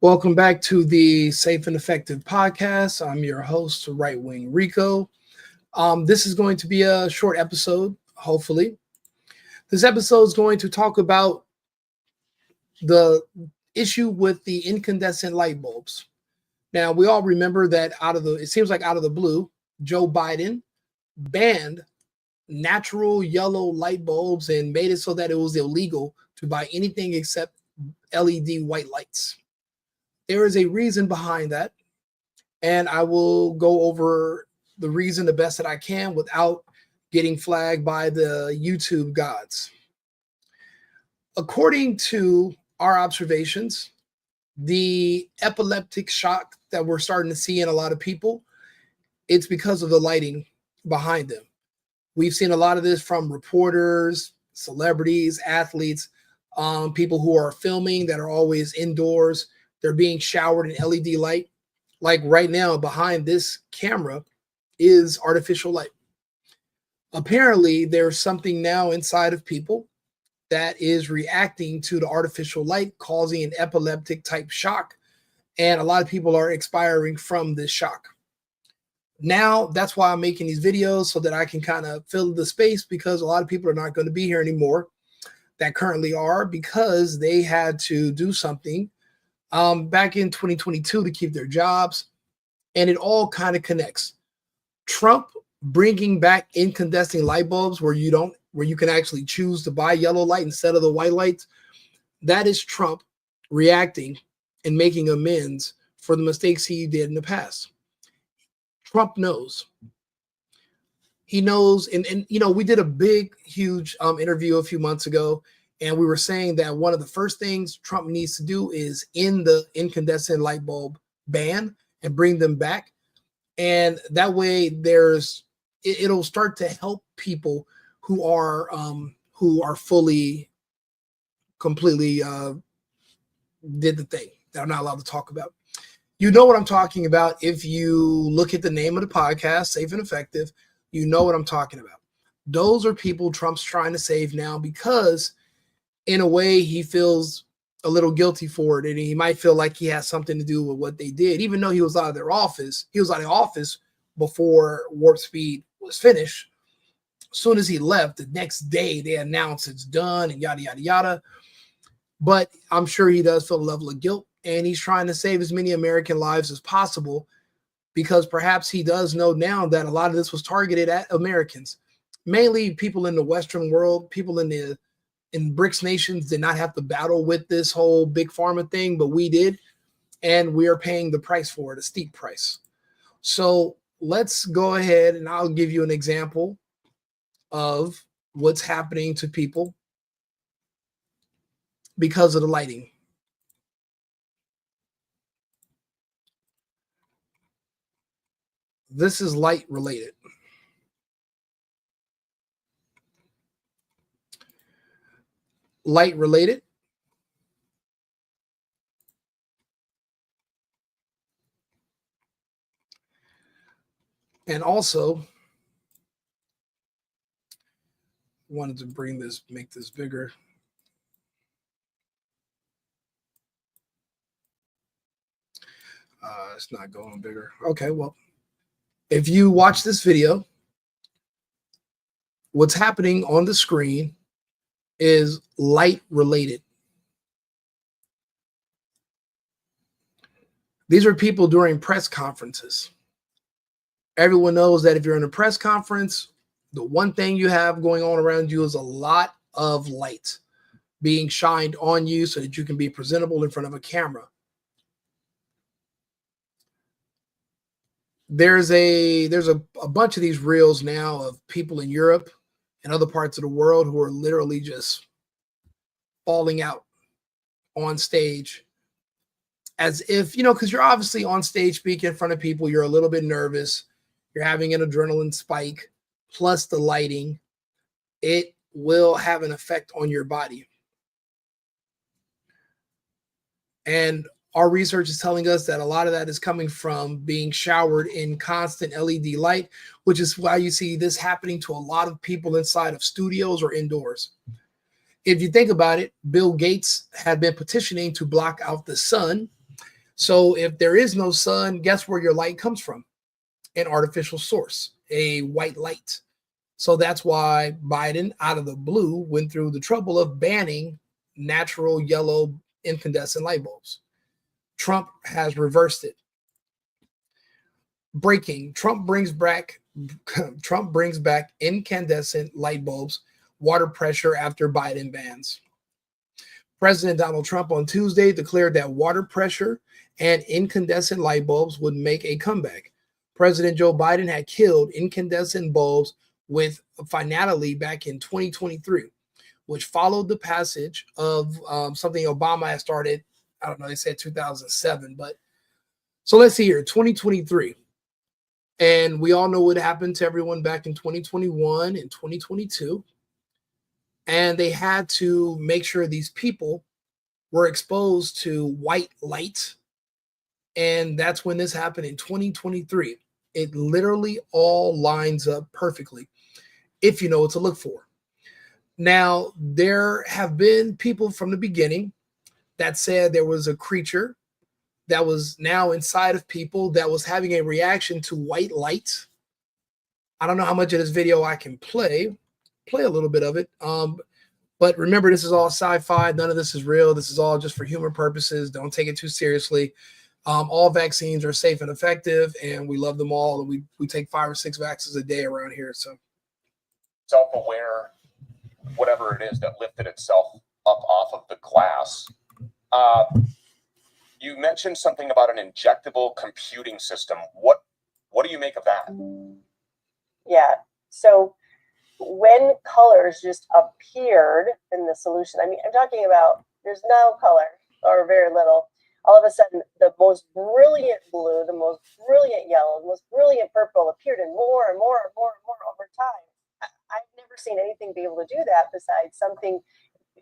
Welcome back to the Safe and Effective podcast. I'm your host, Right Wing Rico. This is going to be a short episode, hopefully. This episode is going to talk about the issue with the incandescent light bulbs. Now, we all remember that it seems like out of the blue, Joe Biden banned natural yellow light bulbs and made it so that it was illegal to buy anything except LED white lights. There is a reason behind that, and I will go over the reason the best that I can without getting flagged by the YouTube gods. According to our observations, the epileptic shock that we're starting to see in a lot of people, it's because of the lighting behind them. We've seen a lot of this from reporters, celebrities, athletes, people who are filming that are always indoors. They're being showered in LED light. Like right now, behind this camera is artificial light. Apparently, there's something now inside of people that is reacting to the artificial light, causing an epileptic type shock. And a lot of people are expiring from this shock. Now, that's why I'm making these videos, so that I can kind of fill the space, because a lot of people are not going to be here anymore that currently are, because they had to do something back in 2022 to keep their jobs. And it all kind of connects. Trump bringing back incandescent light bulbs where you can actually choose to buy yellow light instead of the white lights. That is Trump reacting and making amends for the mistakes he did in the past. Trump knows. He knows, and we did a big, huge interview a few months ago, and we were saying that one of the first things Trump needs to do is end the incandescent light bulb ban and bring them back. And that way it'll start to help people who are fully, completely did the thing that I'm not allowed to talk about. You know what I'm talking about. If you look at the name of the podcast, Safe and Effective, you know what I'm talking about. Those are people Trump's trying to save now, because in a way he feels a little guilty for it, and he might feel like he has something to do with what they did, even though he was out of their office. He was out of office before Warp Speed was finished. As soon as he left, the next day they announced it's done and yada, yada, yada. But I'm sure he does feel a level of guilt, and he's trying to save as many American lives as possible, because perhaps he does know now that a lot of this was targeted at Americans, mainly people in the Western world. People in BRICS nations did not have to battle with this whole big pharma thing, but we did, and we are paying the price for it, a steep price. So let's go ahead, and I'll give you an example of what's happening to people because of the lighting. This is light related. Light related. And also, wanted to make this bigger. It's not going bigger. Okay, well, if you watch this video, what's happening on the screen is light related. These are people during press conferences. Everyone knows that if you're in a press conference, the one thing you have going on around you is a lot of light being shined on you so that you can be presentable in front of a camera. There's a bunch of these reels now of people in Europe and other parts of the world who are literally just falling out on stage, as if, because you're obviously on stage speaking in front of people, you're a little bit nervous, you're having an adrenaline spike, plus the lighting, it will have an effect on your body. And our research is telling us that a lot of that is coming from being showered in constant LED light, which is why you see this happening to a lot of people inside of studios or indoors. If you think about it, Bill Gates had been petitioning to block out the sun, So if there is no sun, guess where your light comes from? An artificial source, a white light. So that's why Biden, out of the blue, went through the trouble of banning natural yellow incandescent light bulbs. Trump has reversed it. Breaking: Trump brings back incandescent light bulbs, water pressure after Biden bans. President Donald Trump on Tuesday declared that water pressure and incandescent light bulbs would make a comeback. President Joe Biden had killed incandescent bulbs with finality back in 2023, which followed the passage of something Obama had started. I don't know, they said 2007, but so let's see here, 2023. And we all know what happened to everyone back in 2021 and 2022. And they had to make sure these people were exposed to white light. And that's when this happened in 2023. It literally all lines up perfectly if you know what to look for. Now, there have been people from the beginning that said there was a creature that was now inside of people that was having a reaction to white light. I don't know how much of this video I can play a little bit of it. But remember, this is all sci-fi. None of this is real. This is all just for humor purposes. Don't take it too seriously. All vaccines are safe and effective, and we love them all. And we take 5 or 6 vaccines a day around here. So self-aware, whatever it is that lifted itself up off of the glass. You mentioned something about an injectable computing system. What do you make of that? Yeah. So when colors just appeared in the solution, I mean, I'm talking about there's no color or very little. All of a sudden, the most brilliant blue, the most brilliant yellow, the most brilliant purple appeared in more and more and more and more over time. I've never seen anything be able to do that besides something,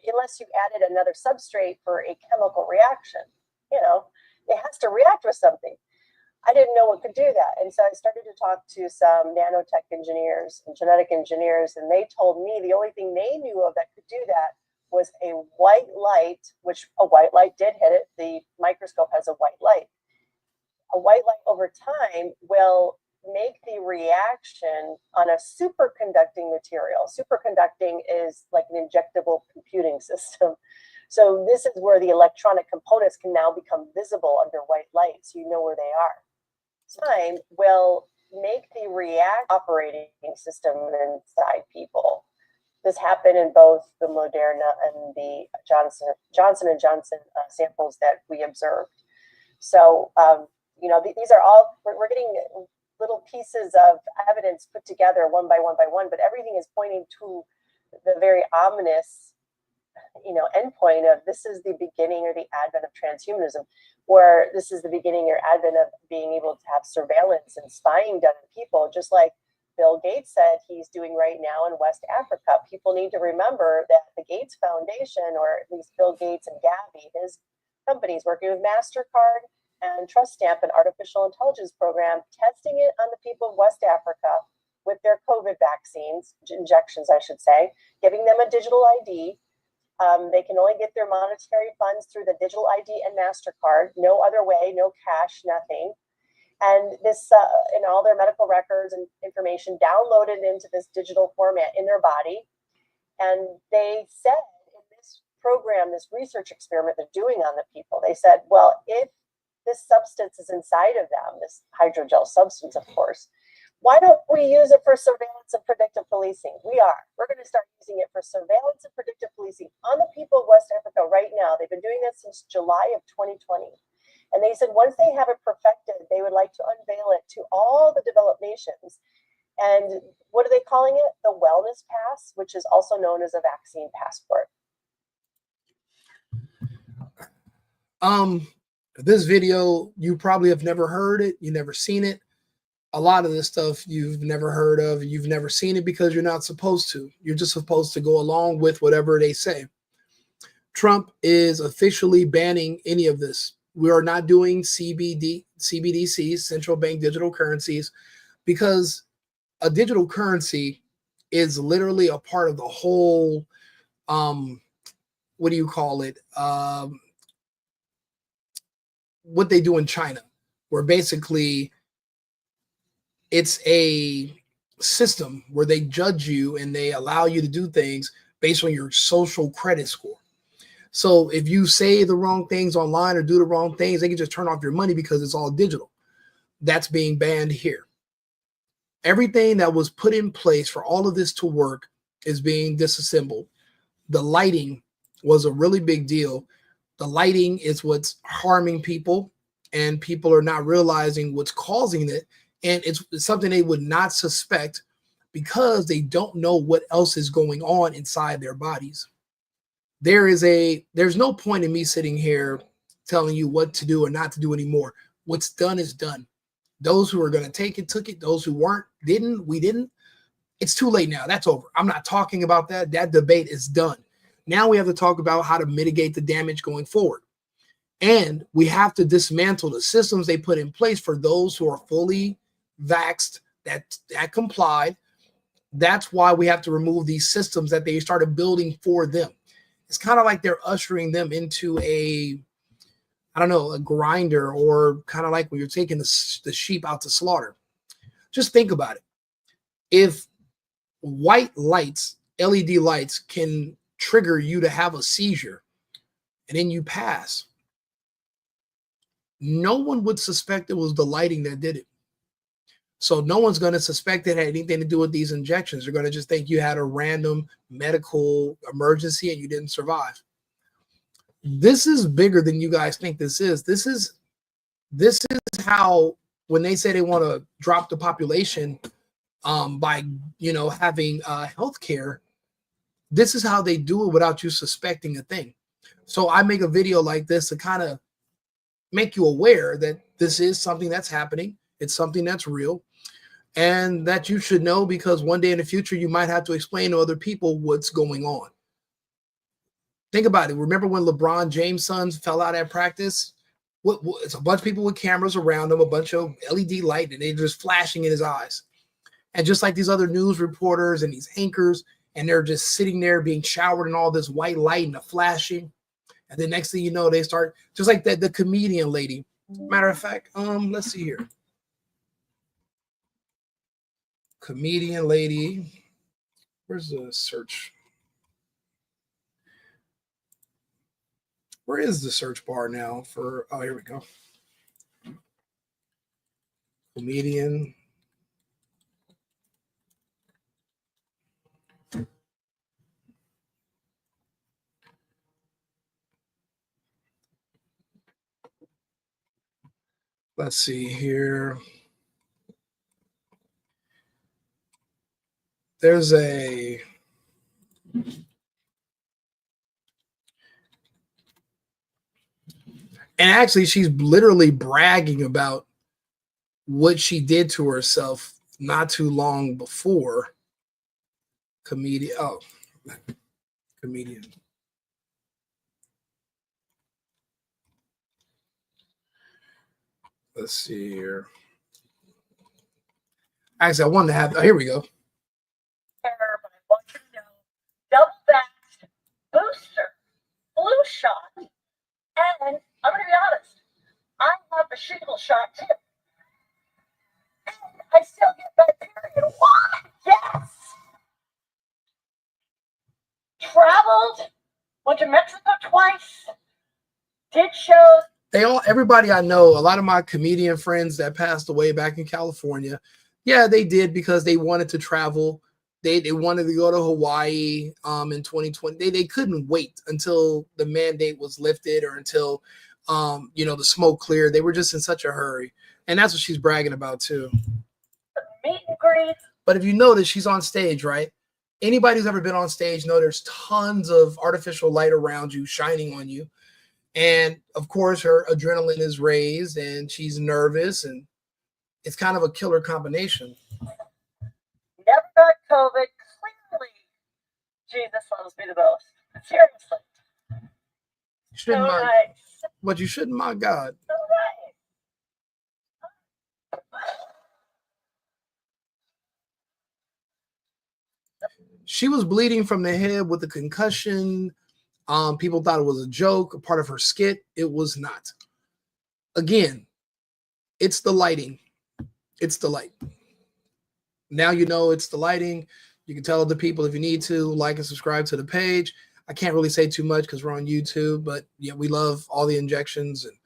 unless you added another substrate for a chemical reaction. You know, it has to react with something. I didn't know what could do that. And so I started to talk to some nanotech engineers and genetic engineers, and they told me the only thing they knew of that could do that was a white light, which a white light did hit it. The microscope has a white light. A white light over time will make the reaction on a superconducting material. Superconducting is like an injectable computing system. So this is where the electronic components can now become visible under white light, so you know where they are. Time will make the react operating system inside people. This happened in both the Moderna and the Johnson & Johnson samples that we observed. So, you know, these are all, we're getting little pieces of evidence put together one by one by one, but everything is pointing to the very ominous, you know, endpoint of this is the beginning or the advent of transhumanism, where this is the beginning or advent of being able to have surveillance and spying done on people, just like Bill Gates said he's doing right now in West Africa. People need to remember that the Gates Foundation, or at least Bill Gates and Gabby, his companies working with MasterCard and Trust Stamp, an artificial intelligence program, testing it on the people of West Africa with their COVID vaccines, injections, I should say, giving them a digital ID. They can only get their monetary funds through the digital ID and MasterCard, no other way, no cash, nothing. And this, and all their medical records and information downloaded into this digital format in their body. And they said in this program, this research experiment they're doing on the people, they said, well, if this substance is inside of them, this hydrogel substance, of course, why don't we use it for surveillance and predictive policing? We're going to start using it for surveillance and predictive policing on the people of West Africa right now. They've been doing this since July of 2020. And they said once they have it perfected, they would like to unveil it to all the developed nations. And what are they calling it? The wellness pass, which is also known as a vaccine passport. This video, you probably have never heard it. You never seen it. A lot of this stuff you've never heard of. You've never seen it because you're not supposed to. You're just supposed to go along with whatever they say. Trump is officially banning any of this. We are not doing CBDCs, central bank digital currencies, because a digital currency is literally a part of the whole, what do you call it? what they do in China, where basically it's a system where they judge you and they allow you to do things based on your social credit score. So if you say the wrong things online or do the wrong things, they can just turn off your money because it's all digital. That's being banned here. Everything that was put in place for all of this to work is being disassembled. The lighting was a really big deal. The lighting is what's harming people, and people are not realizing what's causing it. And it's something they would not suspect because they don't know what else is going on inside their bodies. There's no point in me sitting here telling you what to do or not to do anymore. What's done is done. Those who are going to take it, took it. Those who weren't, didn't. We didn't. It's too late now. That's over. I'm not talking about that. That debate is done. Now we have to talk about how to mitigate the damage going forward. And we have to dismantle the systems they put in place for those who are fully vaxxed, that complied. That's why we have to remove these systems that they started building for them. It's kind of like they're ushering them into a grinder, or kind of like when you're taking the sheep out to slaughter. Just think about it. If white lights, LED lights, can trigger you to have a seizure and then you pass, no one would suspect it was the lighting that did it. So no one's going to suspect it had anything to do with these injections. They're going to just think you had a random medical emergency and you didn't survive. This is bigger than you guys think this is. This is how, when they say they want to drop the population by having health care, this is how they do it without you suspecting a thing. So I make a video like this to kind of make you aware that this is something that's happening. It's something that's real, and that you should know, because one day in the future you might have to explain to other people what's going on. Think about it. Remember when LeBron James' sons fell out at practice? It's a bunch of people with cameras around them, a bunch of LED light, and they're just flashing in his eyes. And just like these other news reporters and these anchors, and they're just sitting there being showered in all this white light and the flashing. And the next thing you know, they start, just like the comedian lady. Matter of fact, let's see here. Comedian lady. Where's the search? Where is the search bar now for, oh, here we go. Comedian. Let's see here. There's a, and actually she's literally bragging about what she did to herself not too long before. Comedian. Let's see here. Actually, I wanted to have, here we go. But I want you to know, double vaxxed, booster, flu shot, and I'm going to be honest, I have a shingle shot too. And I still get my period. Why? Yes! Traveled, went to Mexico twice, did shows. Everybody I know, a lot of my comedian friends that passed away back in California, yeah, they did because they wanted to travel. They wanted to go to Hawaii in 2020. They couldn't wait until the mandate was lifted or until the smoke cleared. They were just in such a hurry. And that's what she's bragging about too. Meet and greet. But if you notice, she's on stage, right? Anybody who's ever been on stage know there's tons of artificial light around you, shining on you. And of course, her adrenaline is raised and she's nervous, and it's kind of a killer combination. Never got COVID. Clearly, Jesus loves me the most. Seriously. Shouldn't So mind, nice. but you shouldn't, my God. So nice. She was bleeding from the head with a concussion. People thought it was a joke, a part of her skit. It was not. again, it's the lighting. It's the light. Now you know it's the lighting. You can tell other people if you need to, like and subscribe to the page. I can't really say too much because we're on YouTube, but yeah, we love all the injections. And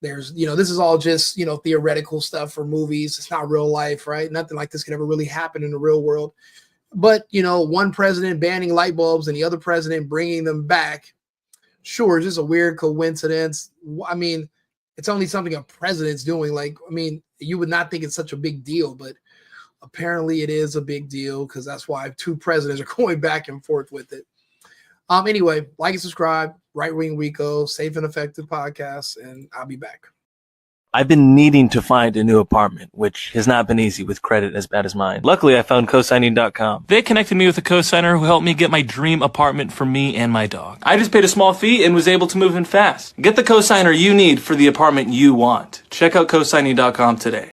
there's, this is all just, theoretical stuff for movies. It's not real life, right? Nothing like this could ever really happen in the real world. But, one president banning light bulbs and the other president bringing them back. Sure, it's just a weird coincidence. I mean, it's only something a president's doing. You would not think it's such a big deal, but apparently it is a big deal because that's why 2 presidents are going back and forth with it. Anyway, like and subscribe, Right Wing Rico, Safe and Effective Podcast, and I'll be back. I've been needing to find a new apartment, which has not been easy with credit as bad as mine. Luckily, I found cosigning.com. They connected me with a cosigner who helped me get my dream apartment for me and my dog. I just paid a small fee and was able to move in fast. Get the cosigner you need for the apartment you want. Check out cosigning.com today.